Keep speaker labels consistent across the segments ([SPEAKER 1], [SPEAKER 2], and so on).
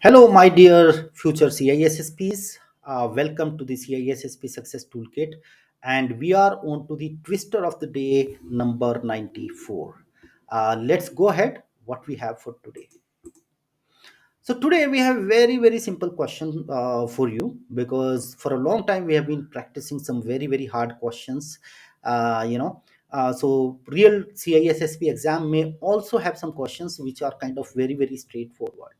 [SPEAKER 1] Hello, my dear future CISSPs. Welcome to the CISSP Success Toolkit. And we are on to the twister of the day, number 94. Let's go ahead. What we have for today. So today we have very simple question for you because for a long time we have been practicing some very hard questions. So real CISSP exam may also have some questions which are kind of very straightforward.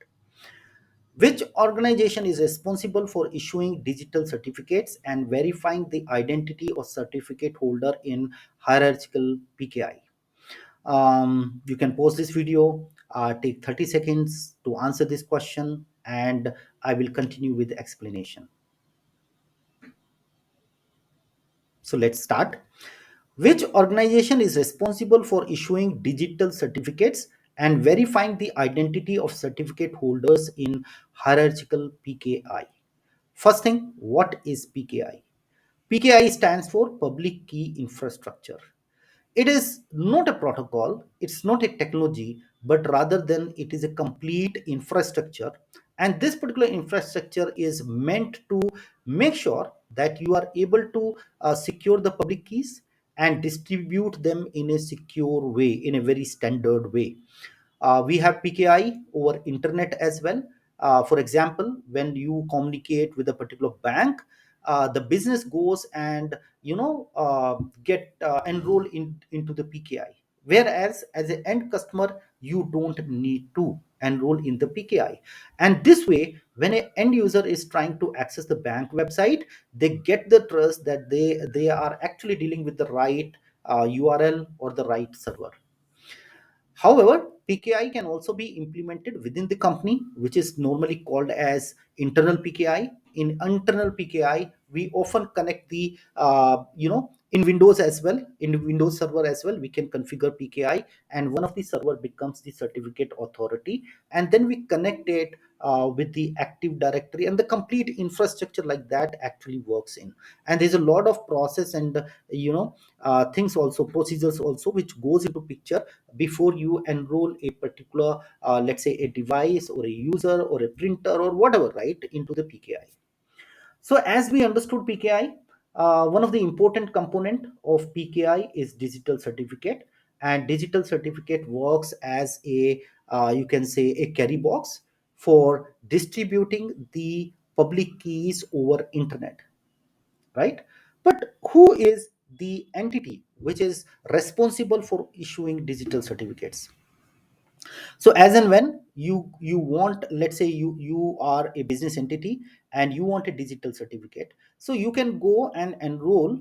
[SPEAKER 1] Which organization is responsible for issuing digital certificates and verifying the identity of certificate holder in hierarchical PKI? You can pause this video, take 30 seconds to answer this question, and I will continue with the explanation. So let's start. Which organization is responsible for issuing digital certificates and verifying the identity of certificate holders in hierarchical PKI? First thing, what is PKI? PKI stands for Public Key Infrastructure. It is not a protocol, it's not a technology, but rather than it is a complete infrastructure. And this particular infrastructure is meant to make sure that you are able to secure the public keys and distribute them in a secure way, in a very standard way. We have PKI over internet as well. For example, when you communicate with a particular bank, the business goes and get enroll into the PKI. Whereas as an end customer, you don't need to enroll in the PKI. And this way, when an end user is trying to access the bank website, they get the trust that they are actually dealing with the right URL or the right server. However, PKI can also be implemented within the company, which is normally called as internal PKI. In internal PKI, we often connect in Windows as well, in Windows Server as well, we can configure PKI, and one of the server becomes the certificate authority, and then we connect it with the Active Directory, and the complete infrastructure like that actually works in. And there's a lot of process and things also, procedures also, which goes into picture before you enroll a particular let's say a device or a user or a printer or whatever, right, into the PKI. So as we understood PKI, one of the important component of PKI is digital certificate, and digital certificate works as a you can say a carry box for distributing the public keys over internet, right? But who is the entity which is responsible for issuing digital certificates? So as and when you want, let's say you are a business entity and you want a digital certificate, so you can go and enroll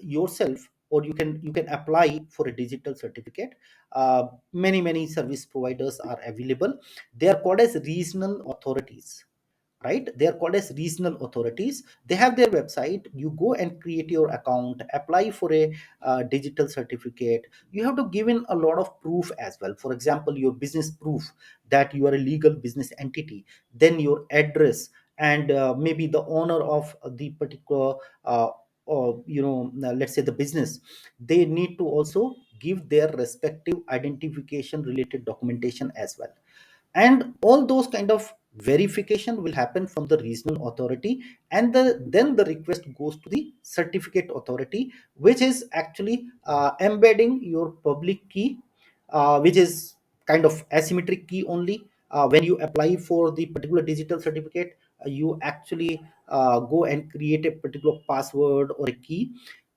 [SPEAKER 1] yourself, or you can apply for a digital certificate. Many service providers are available. They are called as regional authorities, right? They are called as regional authorities. They have their website. You go and create your account, apply for a digital certificate. You have to give in a lot of proof as well. For example, your business proof that you are a legal business entity, then your address, and maybe the owner of the particular let's say the business, they need to also give their respective identification related documentation as well. And all those kind of verification will happen from the regional authority, and then the request goes to the certificate authority, which is actually embedding your public key, which is kind of asymmetric key only. When you apply for the particular digital certificate, you actually go and create a particular password or a key.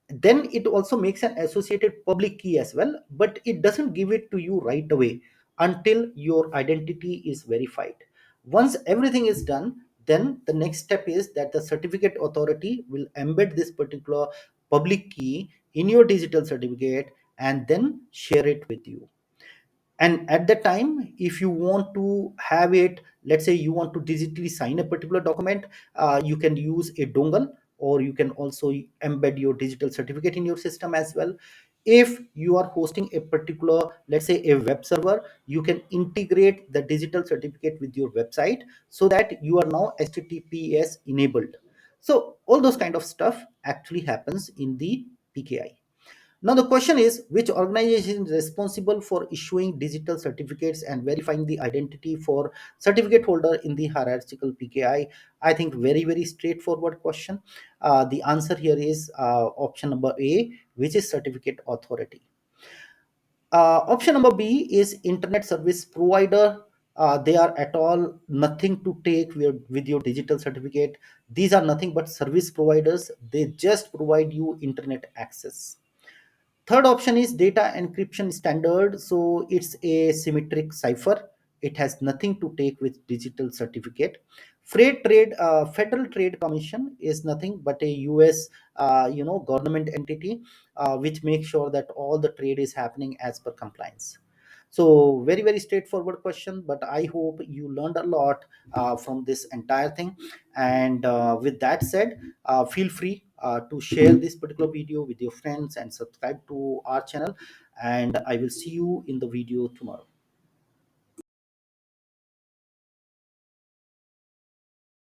[SPEAKER 1] Then it also makes an associated public key as well, but it doesn't give it to you right away until your identity is verified. Once everything is done, then the next step is that the certificate authority will embed this particular public key in your digital certificate and then share it with you. And at the time, if you want to have it, let's say you want to digitally sign a particular document, you can use a dongle, or you can also embed your digital certificate in your system as well. If you are hosting a particular, let's say a web server, you can integrate the digital certificate with your website so that you are now HTTPS enabled. So all those kind of stuff actually happens in the PKI. Now the question is, which organization is responsible for issuing digital certificates and verifying the identity for certificate holder in the hierarchical PKI? I think very straightforward question. The answer here is option number A, which is certificate authority. Option number B is internet service provider. They are at all nothing to take with your digital certificate. These are nothing but service providers. They just provide you internet access. Third option is data encryption standard. So it's a symmetric cipher. It has nothing to take with digital certificate. Federal Trade Commission is nothing but a U.S. Government entity which makes sure that all the trade is happening as per compliance. So very straightforward question, but I hope you learned a lot from this entire thing. And with that said, feel free to share this particular video with your friends and subscribe to our channel. And I will see you in the video tomorrow.